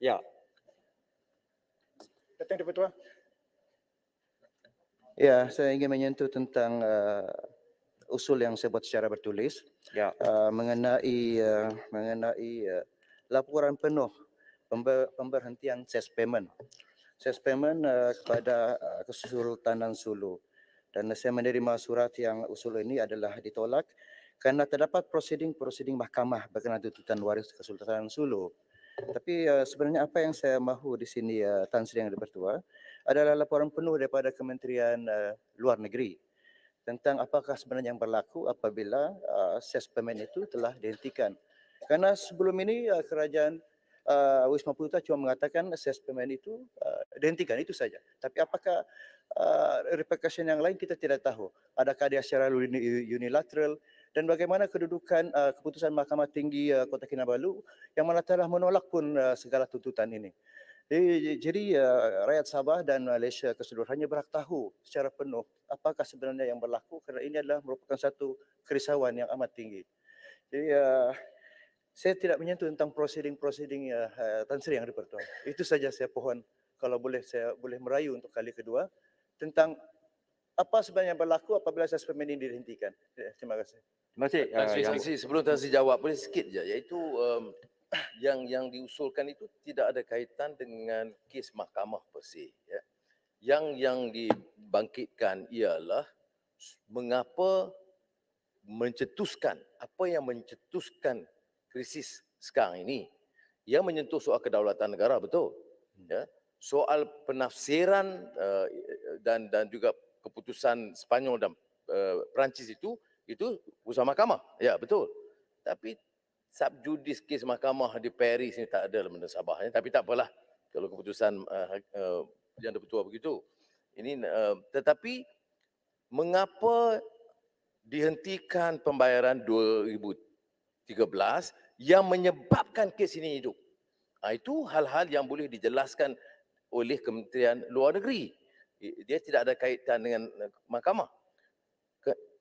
Ya. Datang Di-Pertua. Ya, saya ingin menyentuh tentang usul yang saya buat secara bertulis Ya. mengenai laporan penuh pemberhentian ses payment kepada Kesultanan Sulu. Dan saya menerima surat yang usul ini adalah ditolak kerana terdapat prosiding mahkamah berkenaan tuntutan waris Kesultanan Sulu. Tapi sebenarnya apa yang saya mahu di sini Tan Sri Yang Di-Pertua adalah laporan penuh daripada Kementerian Luar Negeri tentang apakah sebenarnya yang berlaku apabila ses payment itu telah dihentikan. Kerana sebelum ini kerajaan Wisma Putra cuma mengatakan ses payment itu dihentikan, itu saja. Tapi apakah repercussion yang lain kita tidak tahu. Adakah dia secara unilateral dan bagaimana kedudukan keputusan Mahkamah Tinggi Kota Kinabalu yang mana telah menolak pun segala tuntutan ini. Jadi rakyat Sabah dan Malaysia keseluruhannya berhak tahu secara penuh apakah sebenarnya yang berlaku kerana ini adalah merupakan satu kerisauan yang amat tinggi. Jadi saya tidak menyentuh tentang prosiding Tan Sri Yang Di-Pertua. Itu saja saya pohon kalau saya boleh merayu untuk kali kedua tentang apa sebenarnya yang berlaku apabila ses payment ini dihentikan. Terima kasih. Terima kasih. Tan Sri, sebelum Tan Sri jawab, boleh sikit je, iaitu yang diusulkan itu tidak ada kaitan dengan kes mahkamah per se. Ya. Yang dibangkitkan ialah mengapa mencetuskan, apa yang mencetuskan krisis sekarang ini, yang menyentuh soal kedaulatan negara, betul. Ya. Soal penafsiran dan juga keputusan Sepanyol dan Perancis itu urusan mahkamah. Ya, betul. Tapi subjudis kes mahkamah di Paris ni tak ada dalam benda Sabah. Tapi tak apalah kalau keputusan yang Di-Pertua begitu. Ini tetapi mengapa dihentikan pembayaran 2013 yang menyebabkan kes ini hidup? Itu hal-hal yang boleh dijelaskan oleh Kementerian Luar Negeri. Dia tidak ada kaitan dengan mahkamah.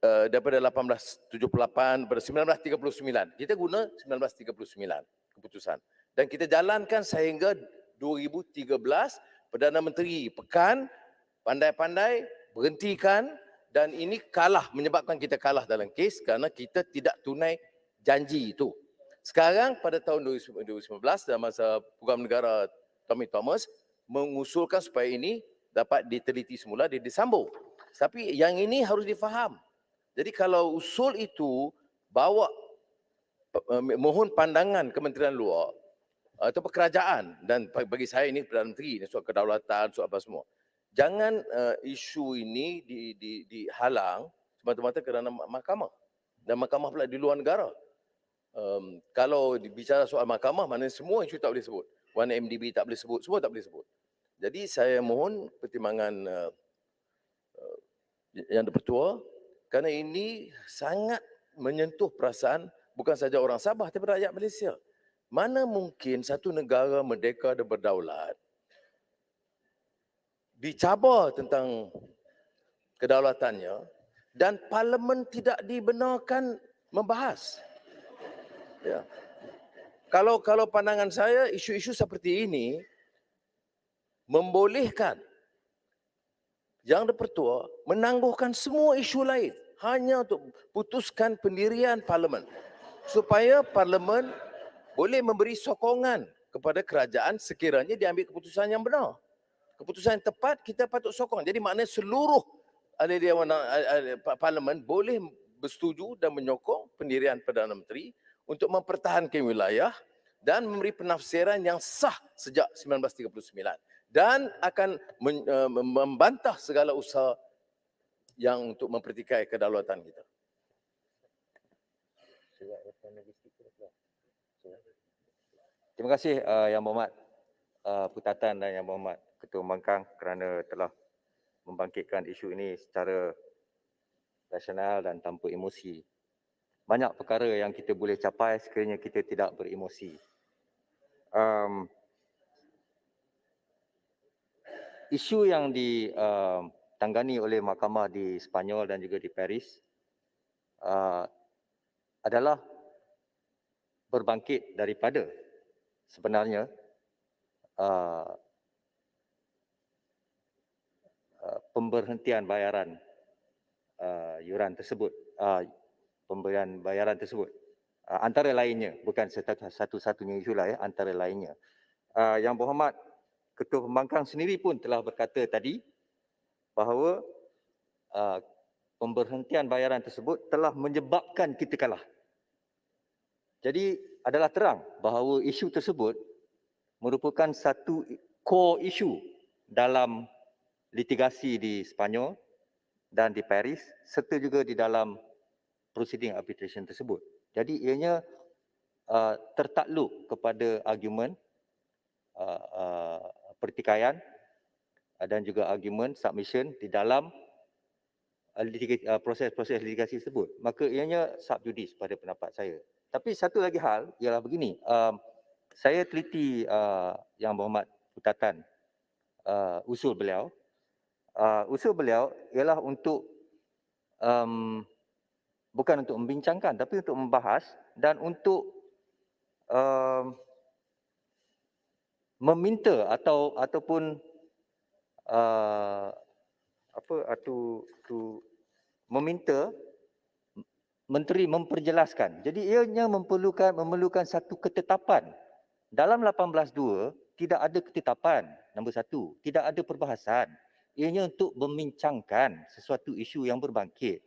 Daripada 1878 pada 1939. Kita guna 1939 keputusan. Dan kita jalankan sehingga 2013 Perdana Menteri Pekan pandai-pandai berhentikan dan ini kalah, menyebabkan kita kalah dalam kes kerana kita tidak tunai janji itu. Sekarang pada tahun 2019 dalam masa Program Negara Tommy Thomas mengusulkan supaya ini dapat diteliti semula, disambung. Tapi yang ini harus difaham. Jadi kalau usul itu bawa mohon pandangan Kementerian Luar atau kerajaan, dan bagi saya ini Perdana Menteri, ini soal kedaulatan, soal apa semua. Jangan isu ini dihalang semata-mata kerana mahkamah. Dan mahkamah pula di luar negara. Kalau bicara soal mahkamah, maknanya semua isu tak boleh sebut. 1MDB tak boleh sebut, semua tak boleh sebut. Jadi saya mohon pertimbangan Yang Di-Pertua kerana ini sangat menyentuh perasaan bukan saja orang Sabah tapi rakyat Malaysia. Mana mungkin satu negara merdeka dan berdaulat dicabar tentang kedaulatannya dan parlimen tidak dibenarkan membahas. Ya. Kalau pandangan saya, isu-isu seperti ini membolehkan Yang Di-Pertua menangguhkan semua isu lain hanya untuk putuskan pendirian parlimen supaya parlimen boleh memberi sokongan kepada kerajaan sekiranya diambil keputusan yang benar. Keputusan yang tepat kita patut sokong. Jadi maknanya seluruh ahli Dewan Parlimen boleh bersetuju dan menyokong pendirian Perdana Menteri untuk mempertahankan wilayah dan memberi penafsiran yang sah sejak 1939 dan akan membantah segala usaha yang untuk mempertikai kedaulatan kita. Terima kasih Yang Berhormat Putatan dan Yang Berhormat Ketua Pembangkang kerana telah membangkitkan isu ini secara rasional dan tanpa emosi. Banyak perkara yang kita boleh capai sekiranya kita tidak beremosi. Isu yang ditangani oleh mahkamah di Sepanyol dan juga di Paris adalah berbangkit daripada sebenarnya uh, pemberhentian bayaran yuran tersebut, pemberian bayaran tersebut. Antara lainnya, bukan satu-satunya isu lah ya, antara lainnya. Yang Berhormat Ketua Pembangkang sendiri pun telah berkata tadi bahawa pemberhentian bayaran tersebut telah menyebabkan kita kalah. Jadi adalah terang bahawa isu tersebut merupakan satu core issue dalam litigasi di Sepanyol dan di Paris serta juga di dalam proceeding arbitration tersebut. Jadi ianya tertakluk kepada argumen pertikaian dan juga argumen submission di dalam proses-proses litigasi tersebut. Maka ianya sub judice pada pendapat saya. Tapi satu lagi hal ialah begini, saya teliti Yang Berhormat Putatan usul beliau. Usul beliau ialah untuk bukan untuk membincangkan tapi untuk membahas dan untuk meminta ataupun meminta menteri memperjelaskan. Jadi ianya memerlukan satu ketetapan. Dalam 18.2 tidak ada ketetapan. Nombor satu, tidak ada perbahasan. Ianya untuk membincangkan sesuatu isu yang berbangkit.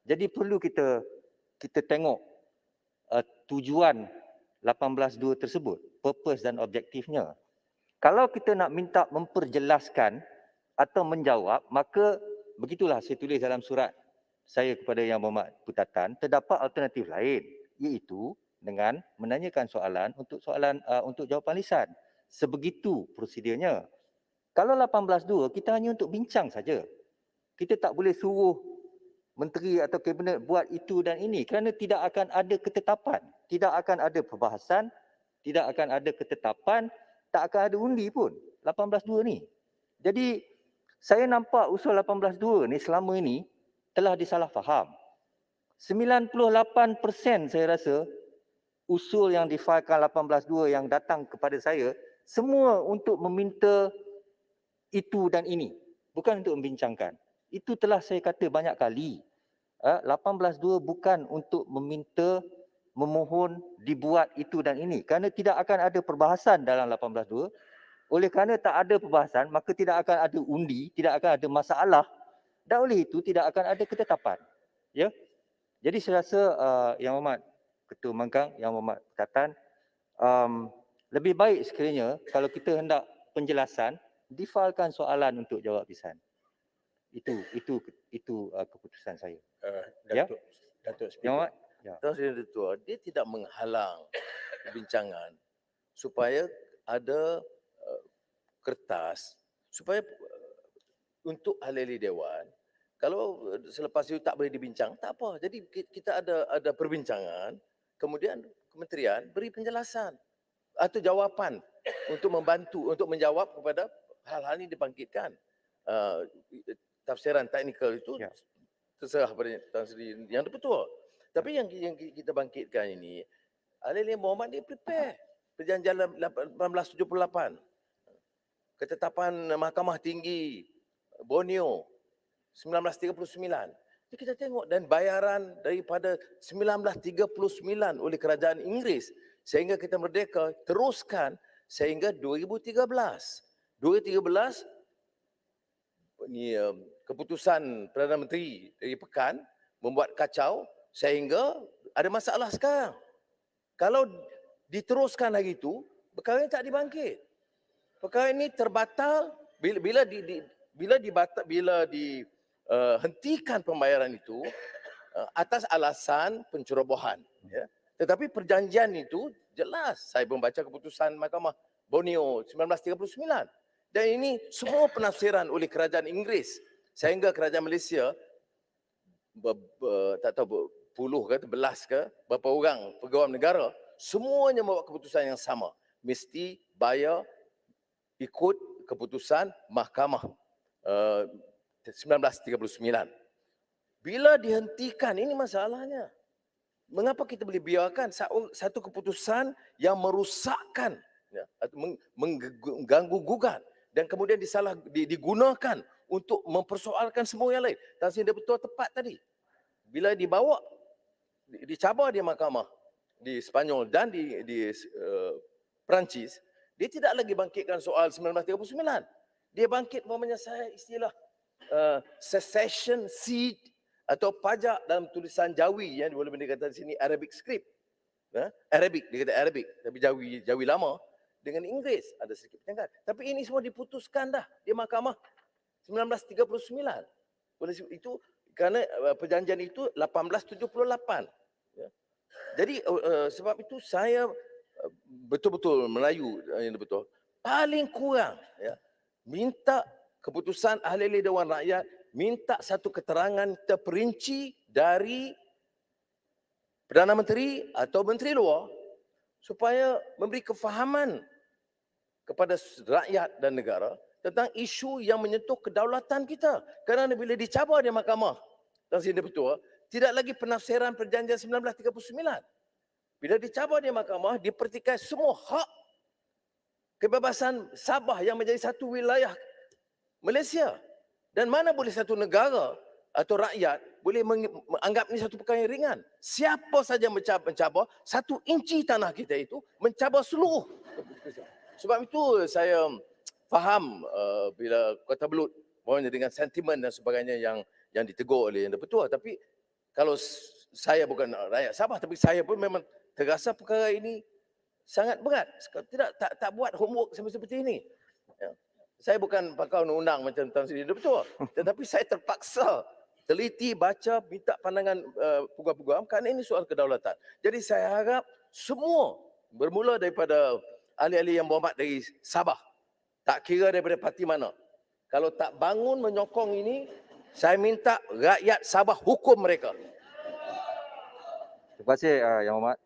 Jadi perlu kita tengok tujuan 18.2 tersebut, purpose dan objektifnya. Kalau kita nak minta memperjelaskan atau menjawab, maka begitulah saya tulis dalam surat saya kepada Yang Berhormat Putatan, terdapat alternatif lain, iaitu dengan menanyakan soalan untuk jawapan lisan. Sebegitu prosedurnya. Kalau 18.2 kita hanya untuk bincang saja. Kita tak boleh suruh menteri atau kabinet buat itu dan ini kerana tidak akan ada ketetapan, tidak akan ada perbahasan, tidak akan ada ketetapan, tak akan ada undi pun 18.2 ni. Jadi saya nampak usul 18.2 ni selama ini telah disalah faham. 98% saya rasa usul yang difailkan 18.2 yang datang kepada saya semua untuk meminta itu dan ini, bukan untuk membincangkan. Itu telah saya kata banyak kali. 18.2 bukan untuk meminta, memohon dibuat itu dan ini. Kerana tidak akan ada perbahasan dalam 18.2. Oleh kerana tak ada perbahasan, maka tidak akan ada undi, tidak akan ada masalah. Dan oleh itu tidak akan ada ketetapan. Ya. Jadi saya rasa Yang Berhormat Ketua Pembangkang, Yang Berhormat Putatan, lebih baik sekiranya kalau kita hendak penjelasan, difailkan soalan untuk jawab lisan. Itu keputusan saya. Ya? Datuk Yang Speaker. Berhormat. Ya. Tuan Sri Ketua, dia tidak menghalang perbincangan supaya ada kertas supaya untuk ahli-ahli dewan, kalau selepas itu tak boleh dibincang, tak apa. Jadi kita ada perbincangan, kemudian kementerian beri penjelasan atau jawapan untuk membantu, untuk menjawab kepada hal-hal ini dibangkitkan. Tafsiran teknikal itu terserah pada Tuan Sri Yang Dipertua. Tapi yang kita bangkitkan ini, ahli-ahli Muhammad dia prepare. Perjanjian 1878. Ketetapan Mahkamah Tinggi Borneo 1939. Jadi kita tengok dan bayaran daripada 1939 oleh kerajaan Inggeris sehingga kita merdeka teruskan sehingga 2013. 2013 ni keputusan Perdana Menteri dari Pekan membuat kacau sehingga ada masalah sekarang. Kalau diteruskan lagi itu, perkara ini tak dibangkit. Perkara ini terbatal bila dihentikan pembayaran itu atas alasan pencerobohan. Ya. Tetapi perjanjian itu jelas. Saya membaca keputusan Mahkamah Borneo 1939. Dan ini semua penafsiran oleh kerajaan Inggeris sehingga kerajaan Malaysia tak tahu puluh ke belas ke berapa orang pegawai negara semuanya membuat keputusan yang sama. Mesti bayar ikut keputusan Mahkamah 1939. Bila dihentikan, ini masalahnya. Mengapa kita boleh biarkan satu keputusan yang merosakkan ya, atau mengganggu gugat dan kemudian digunakan untuk mempersoalkan semua yang lain. Tan Sri betul tepat tadi. Bila dibawa, dicabar di mahkamah di Sepanyol dan di Perancis, dia tidak lagi bangkitkan soal 1939. Dia bangkit umpamanya saya istilah secession seed atau pajak dalam tulisan Jawi yang boleh dikatakan di sini Arabic script. Arabic, dia kata Arabic, tapi Jawi lama dengan Inggeris ada sedikit pertengkaran. Tapi ini semua diputuskan dah di mahkamah 1939. Oleh itu kerana perjanjian itu 1878. Ya. Jadi sebab itu saya betul-betul Melayu yang betul paling kurang ya minta keputusan ahli Dewan Rakyat, minta satu keterangan terperinci dari Perdana Menteri atau Menteri Luar supaya memberi kefahaman kepada rakyat dan negara tentang isu yang menyentuh kedaulatan kita. Kerana bila dicabar di mahkamah Tan Sri Betul, tidak lagi penafsiran perjanjian 1939. Bila dicabar di mahkamah, dipertikai semua hak kebebasan Sabah yang menjadi satu wilayah Malaysia. Dan mana boleh satu negara atau rakyat boleh menganggap ini satu perkara yang ringan. Siapa saja mencabar satu inci tanah kita itu, mencabar seluruh. Sebab itu saya faham bila Kota Belud dengan sentimen dan sebagainya yang ditegur oleh Yang Dipertua. Tapi kalau saya bukan rakyat Sabah, tapi saya pun memang terasa perkara ini sangat berat. Tak buat homework seperti ini. Ya. Saya bukan pakar undang-undang macam Tan Sri Betul, tetapi saya terpaksa teliti, baca, minta pandangan peguam-peguam kerana ini soal kedaulatan. Jadi saya harap semua bermula daripada ahli-ahli yang berhormat dari Sabah, tak kira daripada parti mana, kalau tak bangun menyokong ini, saya minta rakyat Sabah hukum mereka. Terima kasih Yang Berhormat.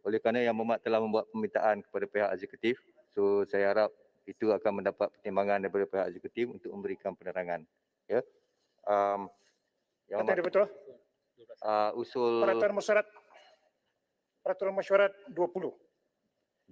Oleh kerana Yang Berhormat telah membuat permintaan kepada pihak eksekutif, so saya harap itu akan mendapat pertimbangan daripada pihak eksekutif untuk memberikan penerangan. Ya. Yang Kata dia Berhormat, betul. usul Peraturan Mesyuarat 20